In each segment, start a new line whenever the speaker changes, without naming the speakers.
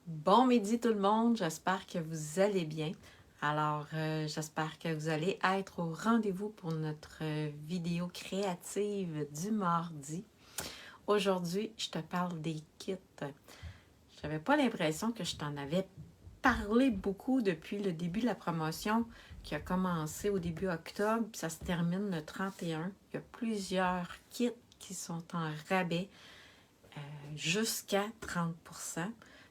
Bon midi tout le monde, j'espère que vous allez bien. Alors, j'espère que vous allez être au rendez-vous pour notre vidéo créative du mardi. Aujourd'hui, je te parle des kits. Je n'avais pas l'impression que je t'en avais parlé beaucoup depuis le début de la promotion qui a commencé au début octobre, puis ça se termine le 31. Il y a plusieurs kits qui sont en rabais jusqu'à 30%.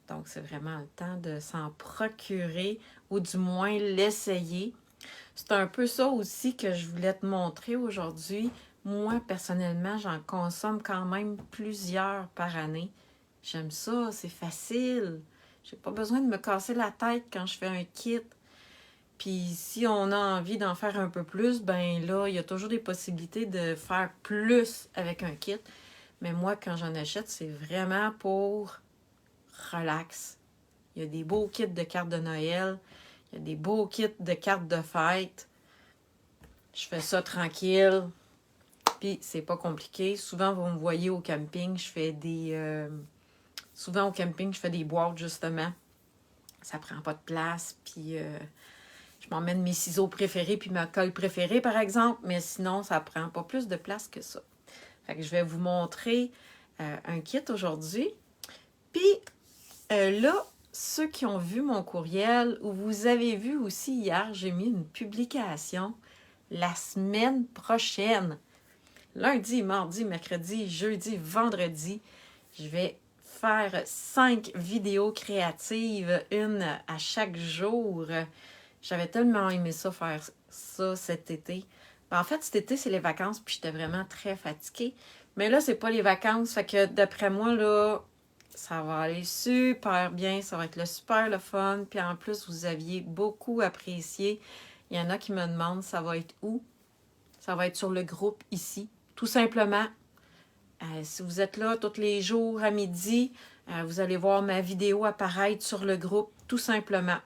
Donc, c'est vraiment le temps de s'en procurer ou du moins l'essayer. C'est un peu ça aussi que je voulais te montrer aujourd'hui. Moi, personnellement, j'en consomme quand même plusieurs par année. J'aime ça, c'est facile. J'ai pas besoin de me casser la tête quand je fais un kit. Puis si on a envie d'en faire un peu plus, ben là, il y a toujours des possibilités de faire plus avec un kit. Mais moi, quand j'en achète, c'est vraiment pour relax. Il y a des beaux kits de cartes de Noël. Il y a des beaux kits de cartes de fête. Je fais ça tranquille. Puis, c'est pas compliqué. Souvent, vous me voyez au camping, je fais des... souvent, au camping, je fais des boîtes, justement. Ça prend pas de place. Puis, je m'emmène mes ciseaux préférés puis ma colle préférée, par exemple. Mais sinon, ça prend pas plus de place que ça. Fait que je vais vous montrer un kit aujourd'hui. Puis, là, ceux qui ont vu mon courriel, ou vous avez vu aussi hier, j'ai mis une publication la semaine prochaine. Lundi, mardi, mercredi, jeudi, vendredi, je vais faire 5 vidéos créatives, une à chaque jour. J'avais tellement aimé ça, faire ça cet été. En fait, cet été, c'est les vacances, puis j'étais vraiment très fatiguée. Mais là, c'est pas les vacances, fait que d'après moi, là, ça va aller super bien, ça va être le fun. Puis en plus, vous aviez beaucoup apprécié. Il y en a qui me demandent, ça va être où? Ça va être sur le groupe ici. Tout simplement, si vous êtes là tous les jours à midi, vous allez voir ma vidéo apparaître sur le groupe, tout simplement.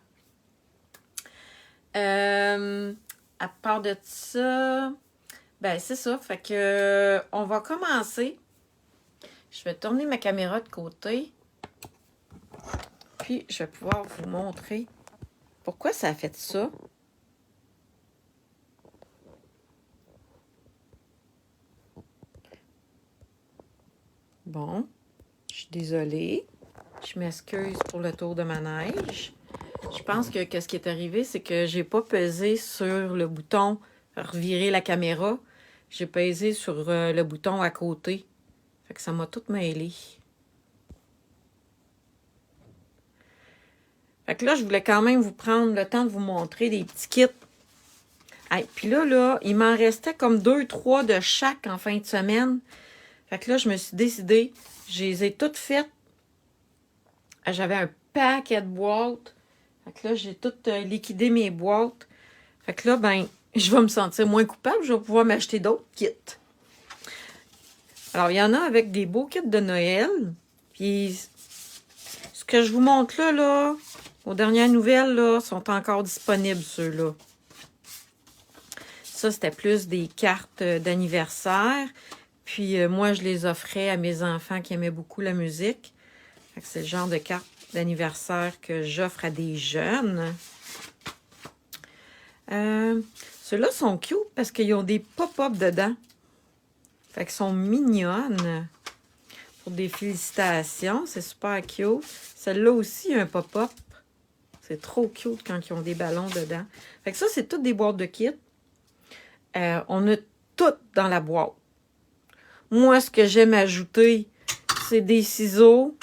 À part de ça, ben c'est ça. Fait que on va commencer. Je vais tourner ma caméra de côté. Puis, je vais pouvoir vous montrer pourquoi ça a fait ça. Bon, je suis désolée. Je m'excuse pour le tour de manège. Je pense que ce qui est arrivé, c'est que j'ai pas pesé sur le bouton revirer la caméra. J'ai pesé sur le bouton à côté. Fait que ça m'a tout mêlé. Fait que là, je voulais quand même vous prendre le temps de vous montrer des petits kits. Hey, puis là, il m'en restait comme 2-3 de chaque en fin de semaine. Fait que là, je me suis décidée. Je les ai toutes faites. J'avais un paquet de boîtes. Fait que là, j'ai tout liquidé mes boîtes. Fait que là, ben, je vais me sentir moins coupable. Je vais pouvoir m'acheter d'autres kits. Alors, il y en a avec des beaux kits de Noël. Puis, ce que je vous montre là, aux dernières nouvelles, là, sont encore disponibles, ceux-là. Ça, c'était plus des cartes d'anniversaire. Puis, moi, je les offrais à mes enfants qui aimaient beaucoup la musique. Fait que c'est le genre de cartes d'anniversaire que j'offre à des jeunes. Ceux-là sont cute parce qu'ils ont des pop-up dedans. Fait qu'ils sont mignonnes. Pour des félicitations, c'est super cute. Celle-là aussi, un pop-up. C'est trop cute quand ils ont des ballons dedans. Fait que ça, c'est toutes des boîtes de kits. On a tout dans la boîte. Moi, ce que j'aime ajouter, c'est des ciseaux.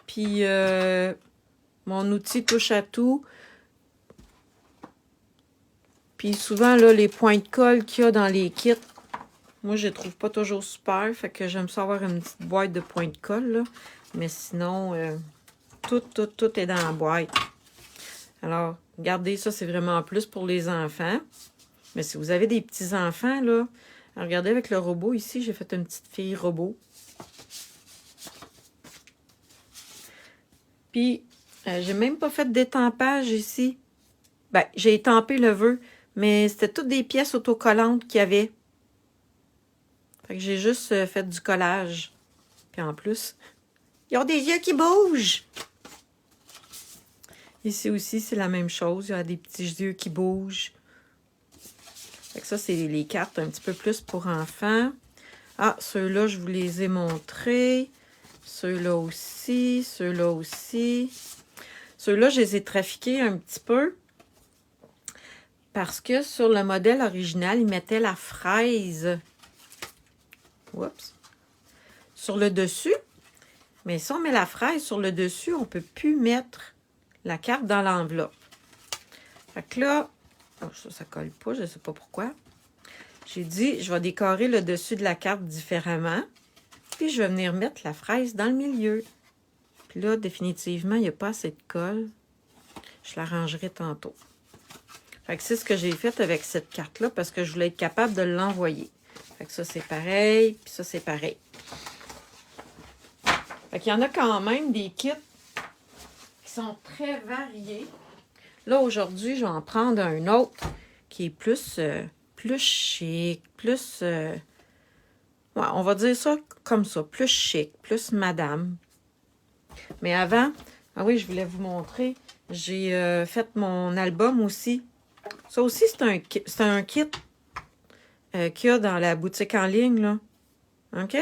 Puis, mon outil touche à tout. Puis souvent, là, les points de colle qu'il y a dans les kits, moi, je les trouve pas toujours super. Fait que j'aime ça avoir une petite boîte de points de colle, là. Mais sinon, tout est dans la boîte. Alors, regardez, ça, c'est vraiment plus pour les enfants. Mais si vous avez des petits-enfants, là, regardez avec le robot ici, j'ai fait une petite fille robot. Puis, j'ai même pas fait d'étampage ici. Ben, j'ai étampé le vœu, mais c'était toutes des pièces autocollantes qu'il y avait. Fait que j'ai juste fait du collage. Puis en plus, ils ont des yeux qui bougent. Ici aussi, c'est la même chose. Il y a des petits yeux qui bougent. Fait que ça, c'est les cartes un petit peu plus pour enfants. Ah, ceux-là, je vous les ai montrés. Ceux-là aussi, ceux-là aussi. Ceux-là, je les ai trafiqués un petit peu. Parce que sur le modèle original, ils mettaient la fraise. Oups. Sur le dessus. Mais si on met la fraise sur le dessus, on ne peut plus mettre la carte dans l'enveloppe. Fait que là, oh, ça ne colle pas, je ne sais pas pourquoi. J'ai dit, je vais décorer le dessus de la carte différemment. Puis je vais venir mettre la fraise dans le milieu. Puis là, définitivement, il n'y a pas assez de colle. Je la rangerai tantôt. Fait que c'est ce que j'ai fait avec cette carte-là parce que je voulais être capable de l'envoyer. Fait que ça, c'est pareil. Puis ça, c'est pareil. Fait qu'il y en a quand même des kits qui sont très variés. Là, aujourd'hui, je vais en prendre un autre qui est plus chic, plus... ouais, on va dire ça comme ça, plus chic, plus madame. Mais avant, ah oui, je voulais vous montrer, j'ai fait mon album aussi. Ça aussi, c'est un kit qu'il y a dans la boutique en ligne, là. OK?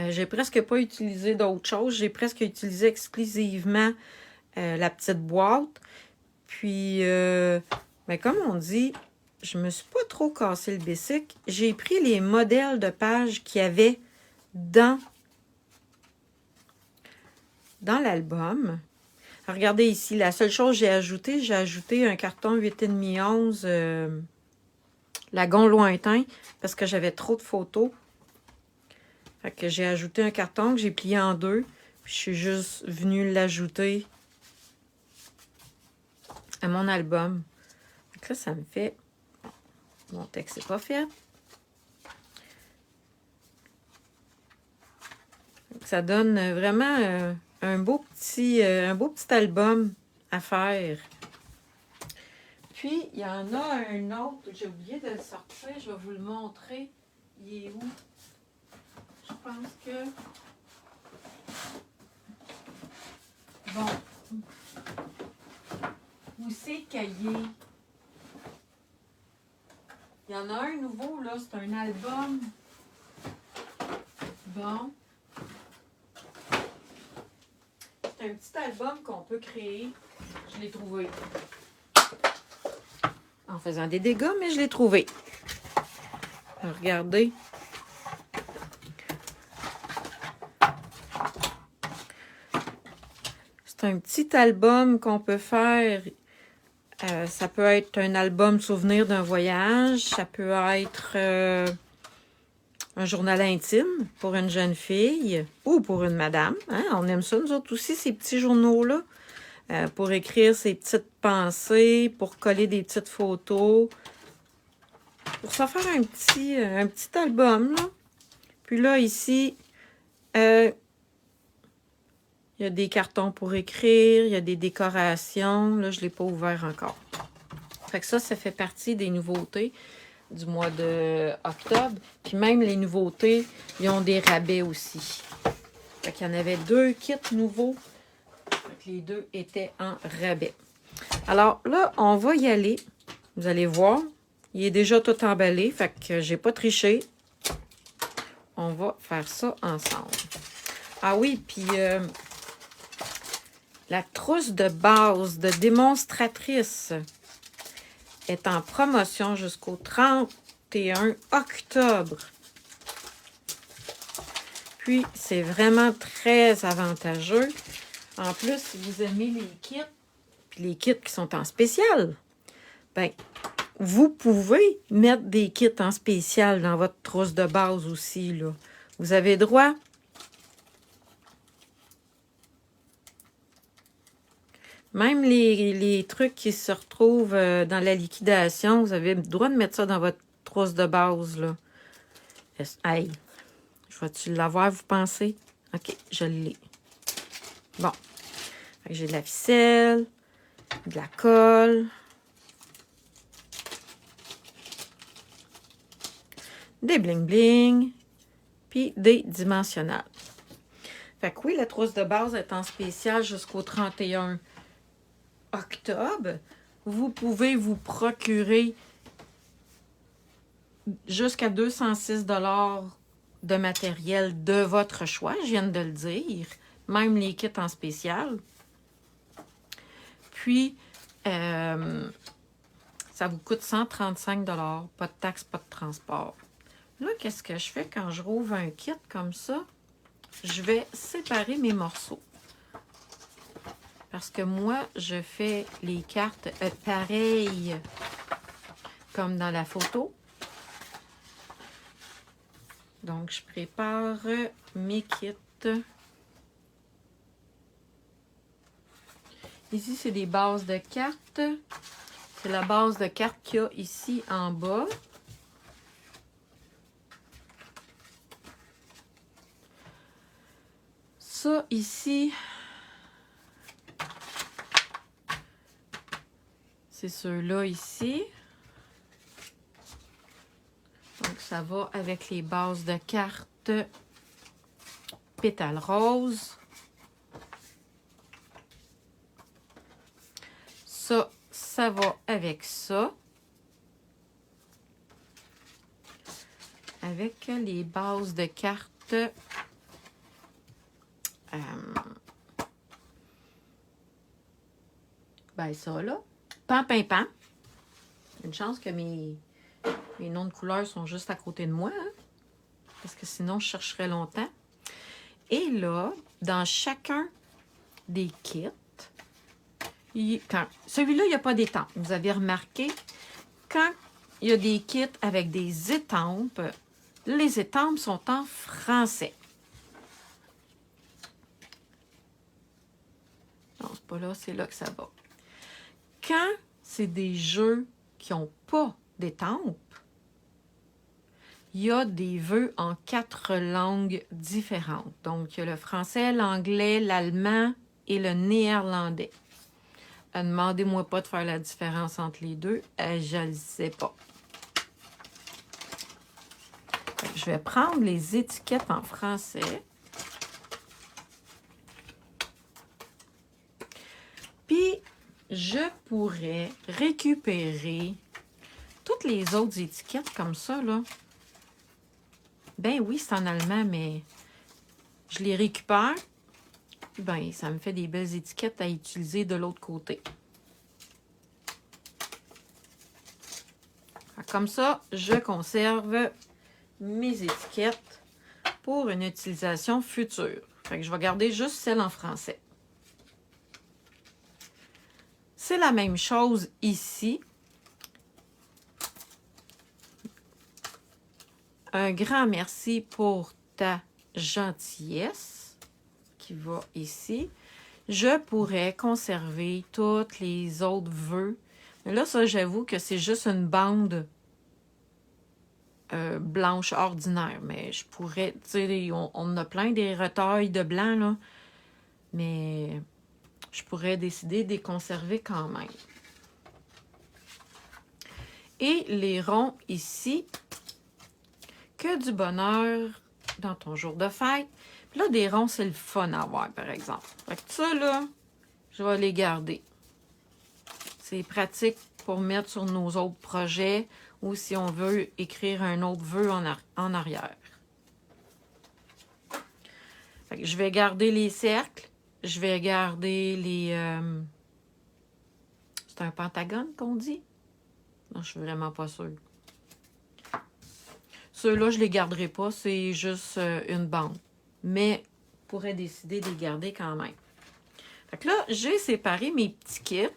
J'ai presque pas utilisé d'autres choses. J'ai presque utilisé exclusivement la petite boîte. Puis, ben comme on dit, je me suis pas trop cassé le bicycle. J'ai pris les modèles de pages qu'il y avait dans l'album. Regardez ici, la seule chose que j'ai ajouté un carton 8,5-11 lagon lointain parce que j'avais trop de photos. Fait que j'ai ajouté un carton que j'ai plié en deux. Puis je suis juste venue l'ajouter à mon album. Donc là, ça me fait... Mon texte n'est pas fait. Donc ça donne vraiment un beau petit album à faire. Puis, il y en a un autre. J'ai oublié de le sortir. Je vais vous le montrer. Il est où? Je pense que... Bon. Où c'est cahier? Il y en a un nouveau, là. C'est un album. Bon. C'est un petit album qu'on peut créer. Je l'ai trouvé. En faisant des dégâts, mais je l'ai trouvé. Alors, regardez. C'est un petit album qu'on peut faire. Ça peut être un album souvenir d'un voyage. Ça peut être un journal intime pour une jeune fille ou pour une madame. Hein? On aime ça, nous autres aussi, ces petits journaux-là. Pour écrire ses petites pensées, pour coller des petites photos. Pour s'en faire un petit album, là. Puis là, ici, il y a des cartons pour écrire, il y a des décorations. Là, je ne l'ai pas ouvert encore. Fait que ça fait partie des nouveautés du mois d'octobre. Puis même les nouveautés, ils ont des rabais aussi. Fait qu'il y en avait 2 kits nouveaux. Fait que les 2 étaient en rabais. Alors là, on va y aller. Vous allez voir, il est déjà tout emballé. Fait que j'ai pas triché. On va faire ça ensemble. Ah oui, puis... la trousse de base de démonstratrice est en promotion jusqu'au 31 octobre. Puis, c'est vraiment très avantageux. En plus, si vous aimez les kits, puis les kits qui sont en spécial, ben, vous pouvez mettre des kits en spécial dans votre trousse de base aussi, là. Vous avez droit. Même les trucs qui se retrouvent dans la liquidation, vous avez le droit de mettre ça dans votre trousse de base, là. Hey, je vais-tu l'avoir, vous pensez? OK, je l'ai. Bon. J'ai de la ficelle, de la colle, des bling-bling, puis des dimensionnels. Fait que oui, la trousse de base est en spécial jusqu'au 31 octobre. Vous pouvez vous procurer jusqu'à 206 $ de matériel de votre choix, je viens de le dire. Même les kits en spécial. Puis, ça vous coûte 135 $, pas de taxes, pas de transport. Là, qu'est-ce que je fais quand je rouvre un kit comme ça? Je vais séparer mes morceaux. Parce que moi, je fais les cartes pareilles comme dans la photo. Donc, je prépare mes kits. Ici, c'est des bases de cartes. C'est la base de cartes qu'il y a ici en bas. Ça, ici, c'est ceux-là ici. Donc, ça va avec les bases de cartes pétales roses. Ça va avec ça. Avec les bases de cartes ben ça là. Pan, pan, pan. Une chance que mes noms de couleurs sont juste à côté de moi. Hein? Parce que sinon, je chercherais longtemps. Et là, dans chacun des kits, celui-là, il n'y a pas d'étampe. Vous avez remarqué, quand il y a des kits avec des étampes, les étampes sont en français. Non, c'est pas là, c'est là que ça va. Quand c'est des jeux qui n'ont pas d'étampes, il y a des vœux en 4 langues différentes. Donc, il y a le français, l'anglais, l'allemand et le néerlandais. Demandez-moi pas de faire la différence entre les deux. Je ne le sais pas. Je vais prendre les étiquettes en français. Puis, je pourrais récupérer toutes les autres étiquettes comme ça, là. Ben oui, c'est en allemand, mais je les récupère. Ben, ça me fait des belles étiquettes à utiliser de l'autre côté. Comme ça, je conserve mes étiquettes pour une utilisation future. Fait que je vais garder juste celle en français. C'est la même chose ici. Un grand merci pour ta gentillesse qui va ici. Je pourrais conserver tous les autres vœux. Mais là, ça, j'avoue que c'est juste une bande blanche ordinaire. Mais je pourrais, tu sais, on a plein des retailles de blanc, là. Mais je pourrais décider de les conserver quand même. Et les ronds ici, que du bonheur dans ton jour de fête. Puis là, des ronds, c'est le fun à avoir, par exemple. Fait que ça, là, je vais les garder. C'est pratique pour mettre sur nos autres projets ou si on veut écrire un autre vœu en arrière. Fait que je vais garder les cercles. Je vais garder les... c'est un pentagone qu'on dit? Non, je suis vraiment pas sûre. Ceux-là, je les garderai pas. C'est juste une bande. Mais je pourrais décider de les garder quand même. Fait que là, j'ai séparé mes petits kits.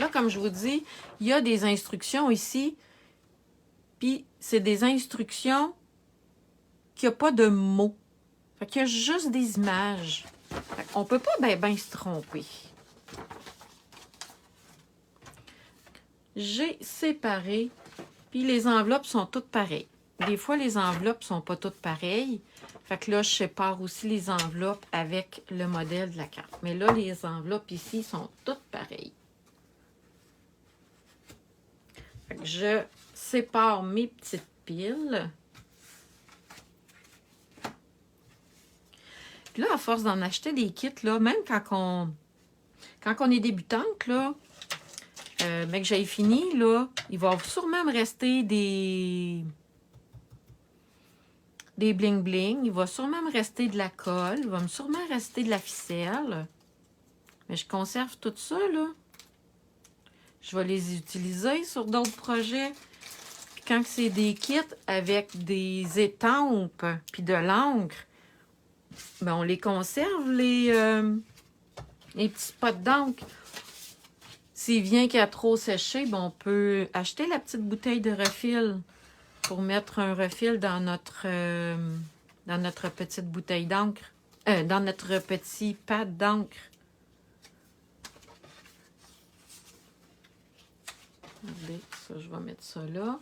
Là, comme je vous dis, il y a des instructions ici. Puis, c'est des instructions qu'il n'y a pas de mots. Fait qu'il y a juste des images. Fait qu'on ne peut pas ben se tromper. J'ai séparé. Puis, les enveloppes sont toutes pareilles. Des fois, les enveloppes ne sont pas toutes pareilles. Fait que là, je sépare aussi les enveloppes avec le modèle de la carte. Mais là, les enveloppes ici sont toutes pareilles. Fait que je sépare mes petites piles. Puis là, à force d'en acheter des kits, là, même quand on est débutante, là, mais que j'ai fini, là, il va sûrement me rester des bling-bling. Il va sûrement me rester de la colle. Il va me sûrement rester de la ficelle. Mais je conserve tout ça, là. Je vais les utiliser sur d'autres projets. Puis quand c'est des kits avec des étampes puis de l'encre, ben on les conserve, les petits pots d'encre. S'il vient qu'il a trop séché, ben on peut acheter la petite bouteille de refil pour mettre un refil dans notre petite bouteille d'encre. Dans notre petit pad d'encre. Regardez, ça, je vais mettre ça là.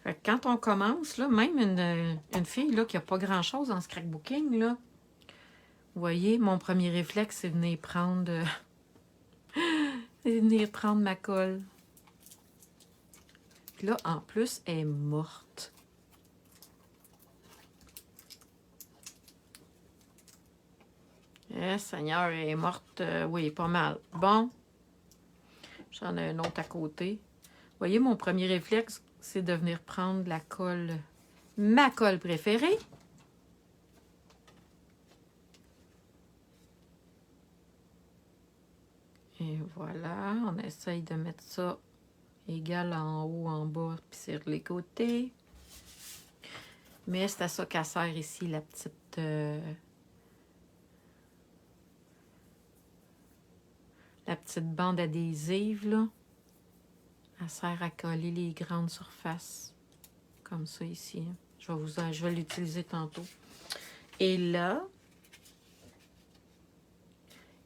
Fait que quand on commence, là, même une fille là, qui n'a pas grand-chose en scrapbooking, là, vous voyez, mon premier réflexe, c'est venir prendre, ma colle. Puis là, en plus, elle est morte. Eh, Seigneur, elle est morte, oui, pas mal. Bon, j'en ai un autre à côté. Vous voyez, mon premier réflexe, c'est de venir prendre la colle, ma colle préférée. Et voilà, on essaye de mettre ça égal en haut, en bas, puis sur les côtés. Mais c'est à ça qu'elle sert ici, la petite bande adhésive, là. Elle sert à coller les grandes surfaces. Comme ça ici. Je vais l'utiliser tantôt. Et là,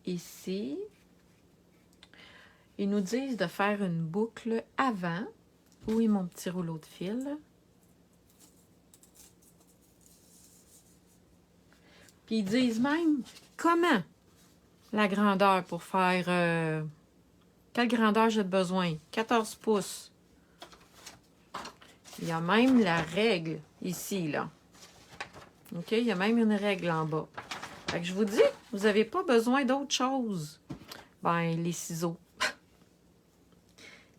ici, ils nous disent de faire une boucle avant. Où est mon petit rouleau de fil? Puis ils disent même comment la grandeur pour faire... quelle grandeur j'ai besoin? 14 pouces. Il y a même la règle ici, là. OK? Il y a même une règle en bas. Fait que je vous dis, vous n'avez pas besoin d'autre chose. Ben, les ciseaux.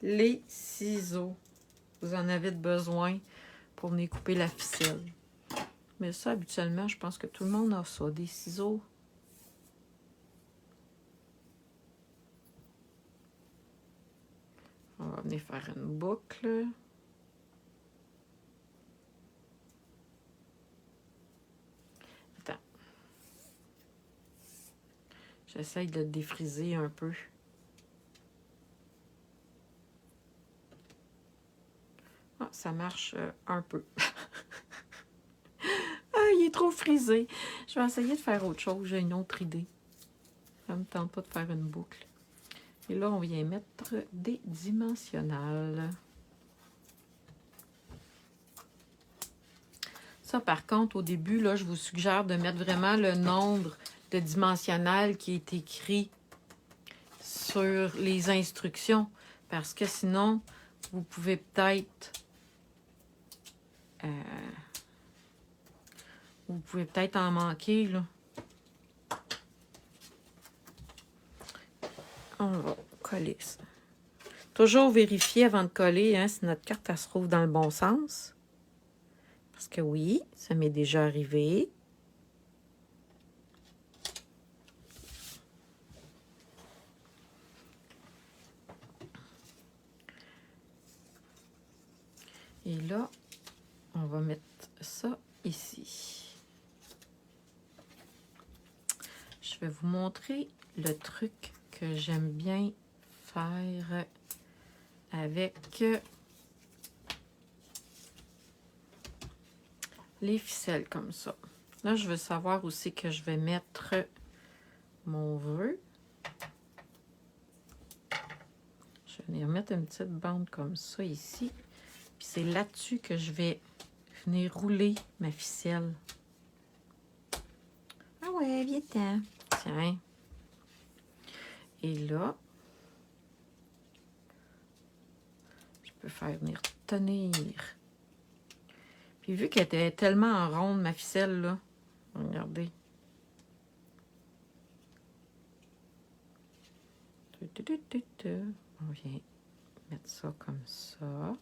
Les ciseaux. Vous en avez besoin pour venir couper la ficelle. Mais ça, habituellement, je pense que tout le monde a ça, des ciseaux. On va venir faire une boucle. Attends. J'essaye de le défriser un peu. Ah, ça marche un peu. Ah, il est trop frisé. Je vais essayer de faire autre chose. J'ai une autre idée. Ça ne me tente pas de faire une boucle. Et là, on vient mettre des dimensionnels. Ça, par contre, au début, là, je vous suggère de mettre vraiment le nombre de dimensionnels qui est écrit sur les instructions. Parce que sinon, vous pouvez peut-être... en manquer, là. On va coller ça. Toujours vérifier avant de coller, hein, si notre carte elle se trouve dans le bon sens. Parce que oui, ça m'est déjà arrivé. Et là, on va mettre ça ici. Je vais vous montrer le truc que j'aime bien faire avec les ficelles comme ça. Là, je veux savoir aussi que je vais mettre mon vœu. Je vais venir mettre une petite bande comme ça ici. Puis c'est là-dessus que je vais venir rouler ma ficelle. Ah ouais, viens-t'en. Tiens. Et là, je peux faire venir tenir. Puis vu qu'elle était tellement en ronde, ma ficelle, là, Regardez. On vient mettre ça comme ça.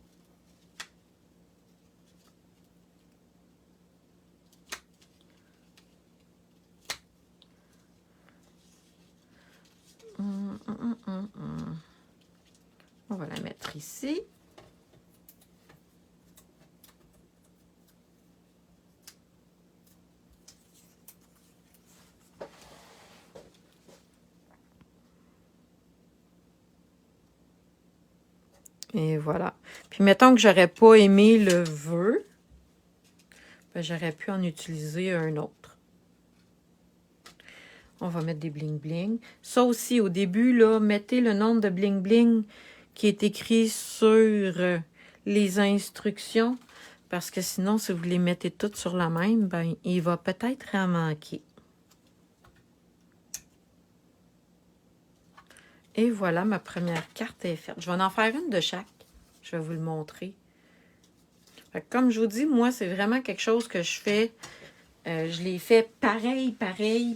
On va la mettre ici. Et voilà. Puis mettons que j'aurais pas aimé le vœu, ben, j'aurais pu en utiliser un autre. On va mettre des bling-bling. Ça aussi, au début, là, mettez le nombre de bling-bling qui est écrit sur les instructions, parce que sinon, si vous les mettez toutes sur la même, ben, il va peut-être en manquer. Et voilà, ma première carte est faite. Je vais en faire une de chaque. Je vais vous le montrer. Fait que comme je vous dis, moi, c'est vraiment quelque chose que je fais. Je l'ai fait pareil,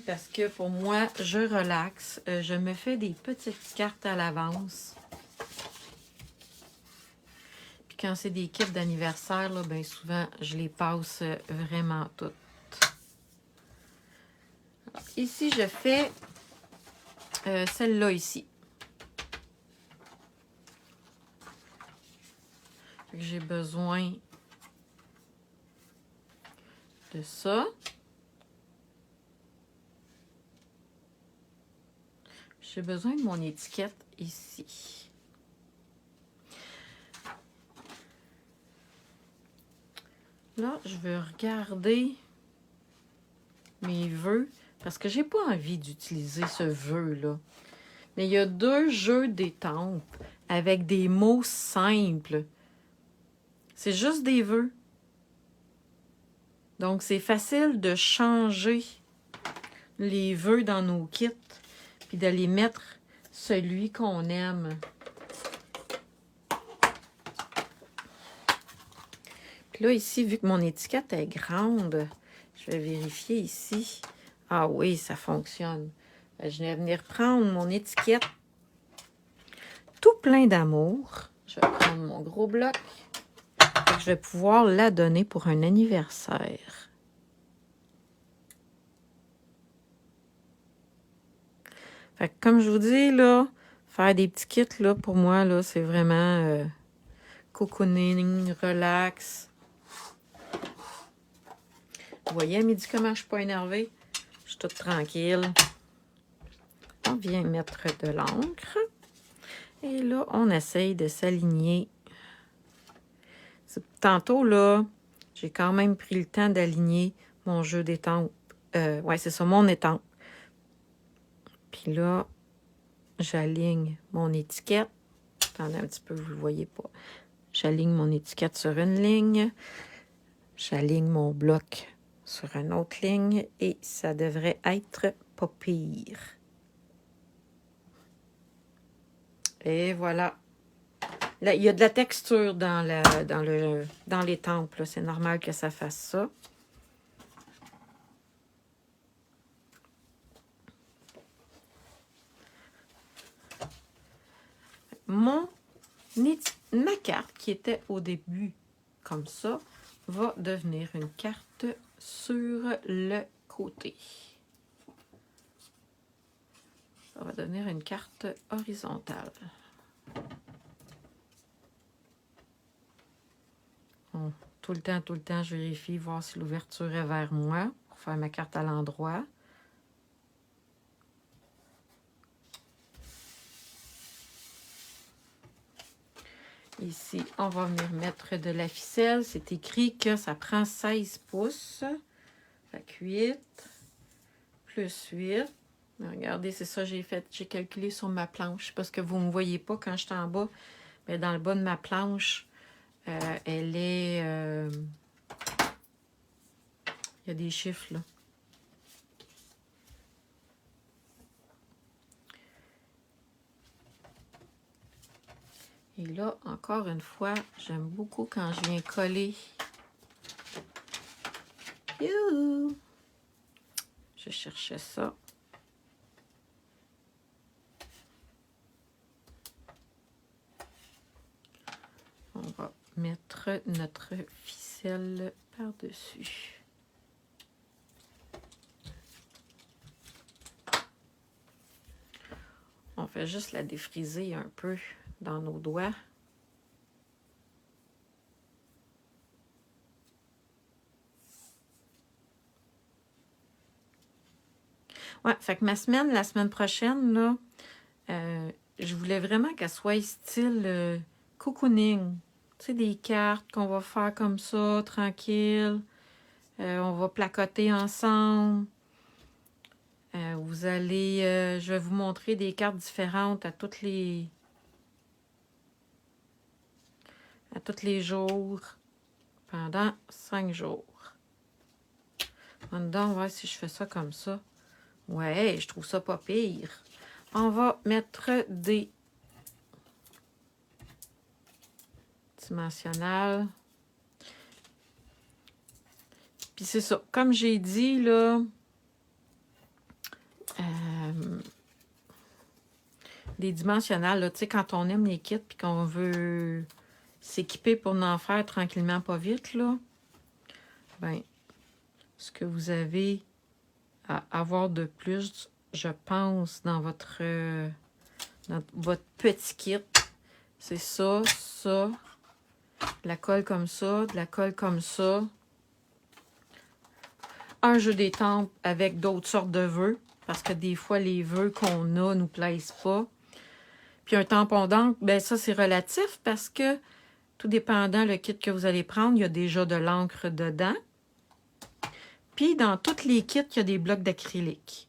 parce que pour moi, je relaxe. Je me fais des petites cartes à l'avance. Puis quand c'est des kits d'anniversaire, là, ben souvent, je les passe vraiment toutes. Alors, ici, je fais celle-là ici. J'ai besoin de ça. J'ai besoin de mon étiquette ici. Là, je veux regarder mes vœux parce que j'ai pas envie d'utiliser ce vœu-là. Mais il y a 2 jeux d'étampes avec des mots simples. C'est juste des vœux. Donc, c'est facile de changer les vœux dans nos kits puis d'aller mettre celui qu'on aime. Puis là, ici, vu que mon étiquette est grande, je vais vérifier ici. Ah oui, ça fonctionne. Je vais venir prendre mon étiquette tout plein d'amour. Je vais prendre mon gros bloc. Je vais pouvoir la donner pour un anniversaire. Fait que comme je vous dis, là, faire des petits kits, là, pour moi, là, c'est vraiment cocooning, relax. Vous voyez à midi comment je suis pas énervée? Je suis toute tranquille. On vient mettre de l'encre. Et là, on essaye de s'aligner. Tantôt, là, j'ai quand même pris le temps d'aligner mon jeu d'étampes. Ouais, c'est ça, mon étampe. Puis là, j'aligne mon étiquette. Attendez un petit peu, vous ne le voyez pas. J'aligne mon étiquette sur une ligne. J'aligne mon bloc sur une autre ligne. Et ça devrait être pas pire. Et voilà. Là, il y a de la texture dans l'étampe. C'est normal que ça fasse ça. Ma carte, qui était au début comme ça, va devenir une carte sur le côté. Ça va devenir une carte horizontale. Bon, tout le temps, je vérifie, voir si l'ouverture est vers moi pour faire ma carte à l'endroit. Ici, on va venir mettre de la ficelle. C'est écrit que ça prend 16 pouces. Fait que 8 plus 8. Regardez, c'est ça que j'ai fait. J'ai calculé sur ma planche parce que vous ne me voyez pas quand je suis en bas. Mais dans le bas de ma planche, elle est... il y a des chiffres, là. Et là, encore une fois, j'aime beaucoup quand je viens coller. Youhou! Je cherchais ça. On va mettre notre ficelle par-dessus. On fait juste la défriser un peu dans nos doigts. Ouais, fait que ma semaine, la semaine prochaine, là, je voulais vraiment qu'elle soit style cocooning. Tu sais, des cartes qu'on va faire comme ça, tranquille. On va placoter ensemble. Vous allez... je vais vous montrer des cartes différentes à tous les jours pendant 5 jours. On va voir si je fais ça comme ça. Ouais, je trouve ça pas pire. On va mettre des dimensionnels. Puis c'est ça. Comme j'ai dit, là, des dimensionnels, là, tu sais, quand on aime les kits puis qu'on veut s'équiper pour en faire tranquillement, pas vite, là, ben, ce que vous avez à avoir de plus, je pense, dans votre petit kit, c'est ça, ça, de la colle comme ça, de la colle comme ça, un jeu d'étampes avec d'autres sortes de vœux, parce que des fois, les vœux qu'on a nous plaisent pas. Puis un tampon d'encre, ben ça, c'est relatif, parce que tout dépendant le kit que vous allez prendre, il y a déjà de l'encre dedans. Puis dans tous les kits, il y a des blocs d'acrylique.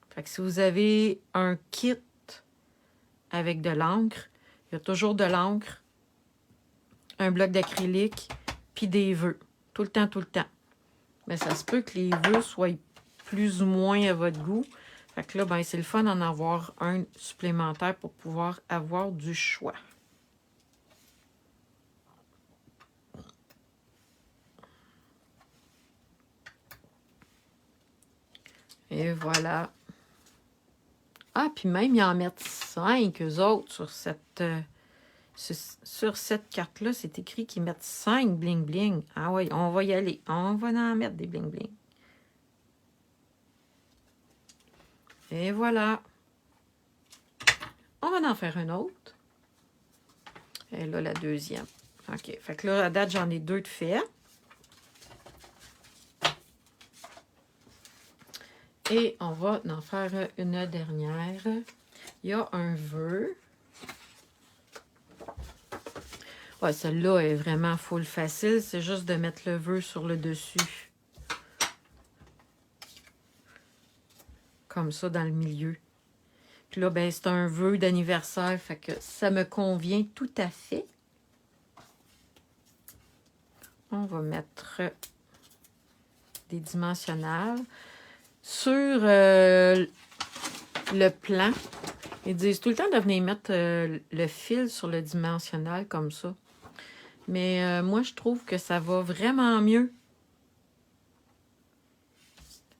Fait que si vous avez un kit avec de l'encre, il y a toujours de l'encre, un bloc d'acrylique, puis des vœux. Tout le temps, tout le temps. Mais ça se peut que les vœux soient plus ou moins à votre goût. Fait que là, ben, c'est le fun d'en avoir un supplémentaire pour pouvoir avoir du choix. Et voilà. Ah, puis même, ils en mettent 5, eux autres, sur cette carte-là. C'est écrit qu'ils mettent 5 bling-bling. Ah oui, on va y aller. On va en mettre des bling-bling. Et voilà. On va en faire un autre. Et là, la deuxième. OK. Fait que là, à date, j'en ai 2 de fait. Et on va en faire une dernière. Il y a un vœu. Ouais, celle-là est vraiment full facile. C'est juste de mettre le vœu sur le dessus. Comme ça, dans le milieu. Puis là, ben, c'est un vœu d'anniversaire. Fait que ça me convient tout à fait. On va mettre des dimensionnels. Sur le plan, ils disent tout le temps de venir mettre le fil sur le dimensionnel comme ça. Mais moi, je trouve que ça va vraiment mieux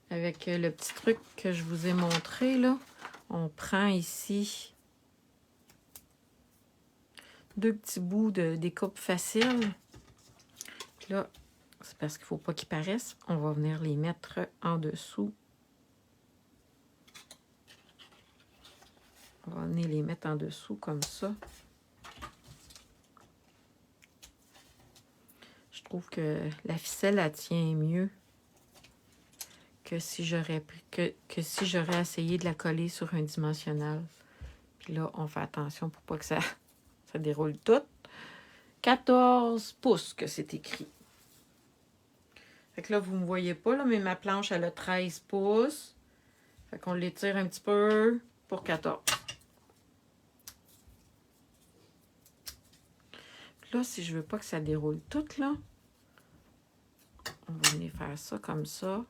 avec le petit truc que je vous ai montré, là. On prend ici 2 petits bouts de découpe facile. Puis là, c'est parce qu'il ne faut pas qu'ils paraissent. On va venir les mettre en dessous. On va venir les mettre en dessous comme ça. Je trouve que la ficelle, elle tient mieux que si j'aurais si j'aurais essayé de la coller sur un dimensionnel. Puis là, on fait attention pour pas que ça déroule tout. 14 pouces que c'est écrit. Fait que là, vous ne me voyez pas, là, mais ma planche, elle a 13 pouces. Fait qu'on l'étire un petit peu pour 14. Puis là, si je veux pas que ça déroule tout, là, on va venir faire ça comme ça.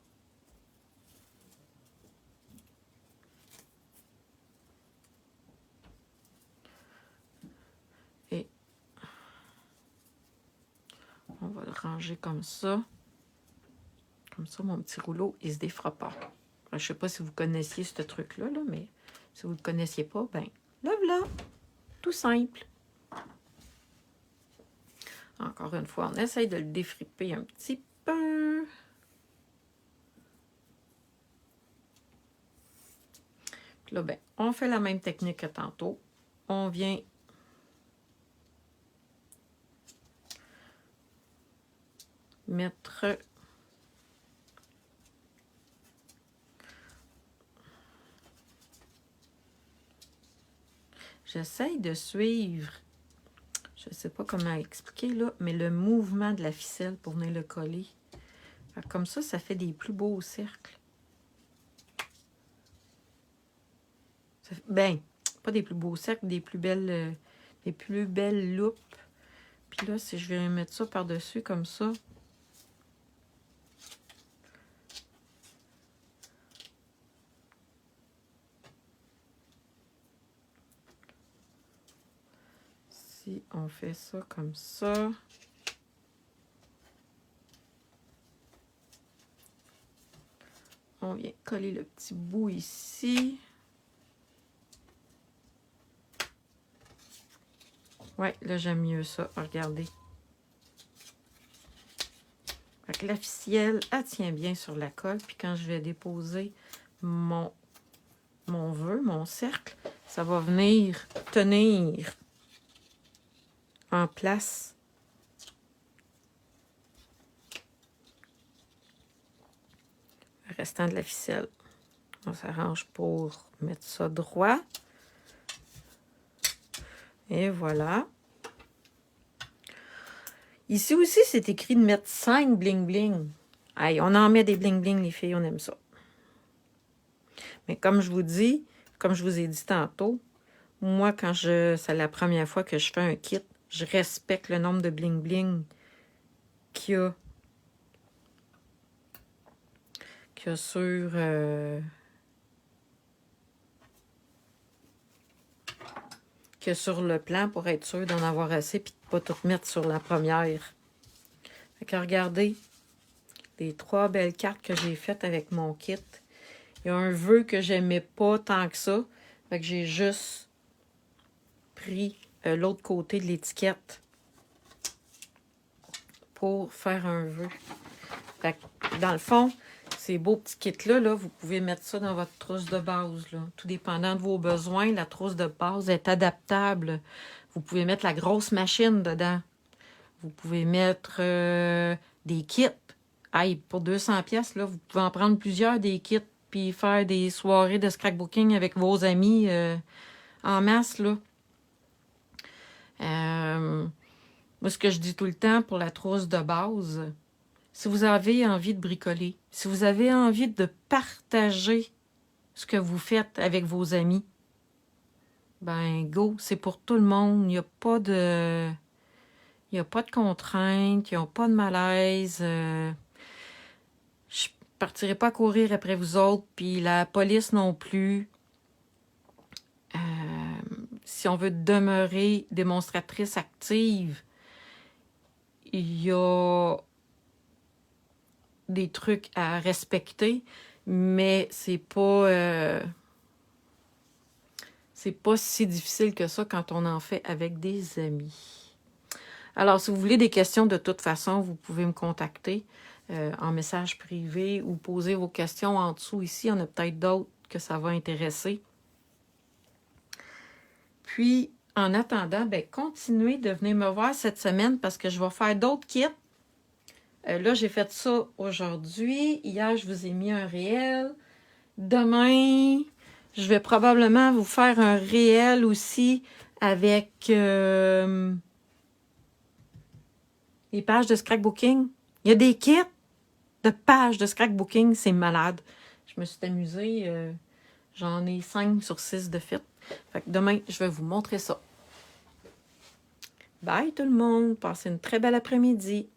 Et on va le ranger comme ça. Comme ça, mon petit rouleau, il ne se défera pas. Je ne sais pas si vous connaissiez ce truc-là, là, mais si vous ne le connaissiez pas, ben, le voilà. Tout simple. Encore une fois, on essaye de le défriper un petit peu. Puis là, ben, on fait la même technique que tantôt. On vient mettre j'essaye de suivre, je ne sais pas comment expliquer là, mais le mouvement de la ficelle pour venir le coller. Comme ça fait des plus beaux cercles. Ben, pas des plus beaux cercles, des plus belles loupes. Puis là, si je vais mettre ça par-dessus comme ça, si on fait ça comme ça, on vient coller le petit bout ici. Ouais, là, j'aime mieux ça. Regardez. Fait que la ficelle, elle tient bien sur la colle. Puis quand je vais déposer mon vœu, mon cercle, ça va venir tenir en place. Le restant de la ficelle. On s'arrange pour mettre ça droit. Et voilà. Ici aussi, c'est écrit de mettre 5 bling-bling. Aïe, on en met des bling-bling, les filles, on aime ça. Mais comme je vous dis, comme je vous ai dit tantôt, moi, quand c'est la première fois que je fais un kit, je respecte le nombre de bling-bling qu'il y a sur... que sur le plan pour être sûr d'en avoir assez puis de ne pas tout mettre sur la première. Fait que regardez les 3 belles cartes que j'ai faites avec mon kit. Il y a un vœu que j'aimais pas tant que ça. Fait que j'ai juste pris l'autre côté de l'étiquette pour faire un vœu. Fait que, dans le fond, ces beaux petits kits-là, là, vous pouvez mettre ça dans votre trousse de base. Là. Tout dépendant de vos besoins, la trousse de base est adaptable. Vous pouvez mettre la grosse machine dedans. Vous pouvez mettre des kits. Aïe, pour 200$, là, vous pouvez en prendre plusieurs des kits puis faire des soirées de scrapbooking avec vos amis en masse. Là. Moi, ce que je dis tout le temps pour la trousse de base, si vous avez envie de bricoler, si vous avez envie de partager ce que vous faites avec vos amis, ben go, c'est pour tout le monde. Il n'y a pas de... Il n'y a pas de contraintes, il n'y a pas de malaise. Je ne partirai pas courir après vous autres, puis la police non plus. Si on veut demeurer démonstratrice active, il y a des trucs à respecter, mais c'est pas si difficile que ça quand on en fait avec des amis. Alors, si vous voulez des questions, de toute façon, vous pouvez me contacter en message privé ou poser vos questions en dessous ici. Il y en a peut-être d'autres que ça va intéresser. Puis, en attendant, ben, continuez de venir me voir cette semaine parce que je vais faire d'autres kits. Là, j'ai fait ça aujourd'hui. Hier, je vous ai mis un réel. Demain, je vais probablement vous faire un réel aussi avec les pages de scrapbooking. Il y a des kits de pages de scrapbooking, c'est malade. Je me suis amusée. J'en ai 5 sur 6 de fait. Fait que demain, je vais vous montrer ça. Bye tout le monde. Passez une très belle après-midi.